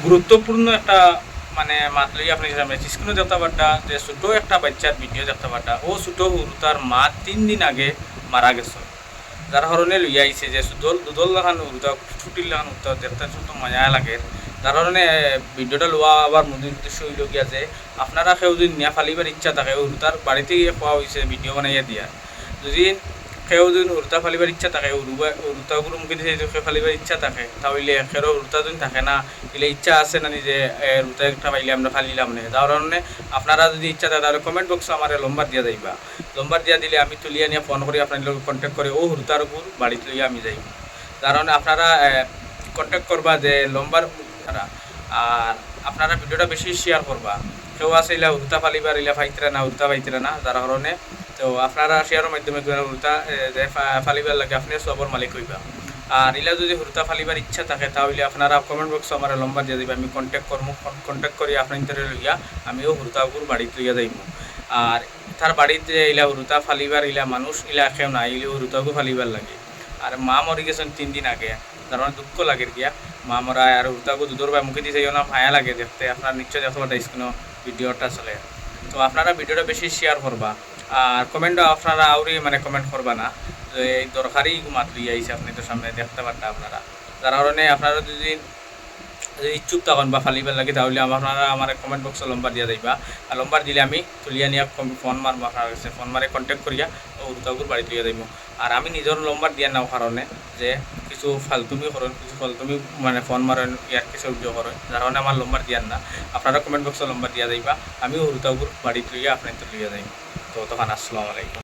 গুরুত্বপূর্ণ একটা মানে মাত লই আপনি সামনে স্ক্রিনে দেখতে পারটা যে ছোটো একটা বাচ্চার ভিডিও দেখতে পারটা ও ছোটো হুরু তার মা 3 দিন আগে মারা গেছে, যার কারণে লইয়া আইছে যে সুদল দুদল লাগান উড়তা ছুটির লাগান উড়তা দেখতে ছোট মজা লাগে। যার কারণে ভিডিওটা লোয়া আবার মূল উদ্দেশ্য হইল গিয়া যে আপনারা কেউ যদি নিয়া ফালিবার ইচ্ছা থাকে উড়তার বাড়িতে গিয়ে পাওয়া হয়েছে ভিডিও বানাইয়া দিয়া, যদি কেউ যদি উড়তা ফালিবার ইচ্ছা থাকে উড়তাগুলো মুখে দিয়ে যদি ফালিবার ইচ্ছা থাকে তাহলে খেরো উড়তা যদি থাকে না এলে ইচ্ছা আছে না যে উড়তা একটা পাইলে আমরা ফালিলাম না, যার কারণে আপনারা যদি ইচ্ছা থাকে তাহলে কমেন্ট বক্সে আমার লম্বার দিয়া যাইবা, লম্বার দিয়া দিলে আমি তুলিয়া নিয়ে ফোন করি আপনার লোক কন্ট্যাক্ট করে ও হুরতার উপর বাড়িতে লইয়া আমি যাই, কারণ আপনারা কন্ট্যাক্ট করবা যে লম্বার তারা। আর আপনারা ভিডিওটা বেশি শেয়ার করবা, কেউ আছে ইলা হুরতা ফালিবার ইলা ফাইতরা না হুরতা পাইতরা না, যার কারণে তো আপনারা শেয়ারের মাধ্যমে হুরতা যে ফালিবার লাগে আপনি সবর মালিক হইবা। আর ইলা যদি হুরতা ফালিবার ইচ্ছা থাকে তাহলে আপনারা কমেন্ট বক্সে আমার লম্বার দিয়ে দিবে, আমি কন্ট্যাক্ট করবো, কন্ট্যাক্ট করি আপনার ইন্টারে লইয়া আমিও হুরতাগুর বাড়িতে লইয়া যাইব। আর তার বাড়িতে ইলা হুরুতা ফালিবার ইলা মানুষ ইলা কেউ না ইলে হুরুতাকে ফালিবার লাগে। আর মা মরি গেছেন 3 দিন আগে, তার মানে দুঃখ লাগে গিয়া মা মরা আর হুরুতাকে দুধর ভাই মুখে দিয়ে না মায়া লাগে দেখতে, আপনার নিশ্চয় দেখতে পারেন স্ক্রিনে ভিডিওটা চলে। তো আপনারা ভিডিওটা বেশি শেয়ার করবা আর কমেন্টও আপনারা আউরি মানে কমেন্ট করবা না যে এই দরকারি মাত লইয়া আইছে আপনি তো সামনে দেখতে পারতা আপনারা, যার কারণে আপনারা যদি ইচ্ছুক তখন বা ফালিবার লাগে তাহলে আপনারা আমার কমেন্ট বক্সে লম্বার দিয়া যাইবা, আর লম্বার দিলে আমি তুলিয়া নিয়ে ফোন মারবো আপনার কাছে, ফোন মারে কন্ট্যাক্ট করিয়া ও উড়তাগুর বাড়ি তুলিয়া যাইব। আর আমি নিজের লম্বার দিয়া নাও কারণে যে কিছু ফালতুমি করেন কিছু ফালতুমি মানে ফোন মারেন ইয়ার কিছু অভিযোগ করেন, যার কারণে আমার লম্বার দিয়ান না, আপনারা কমেন্ট বক্সে লম্বার দিয়া যাইবা, আমি উড়তাগুর বাড়ি তুলিয়া আপনার তুলিয়া যাইব। তো তখন আসসালামু আলাইকুম।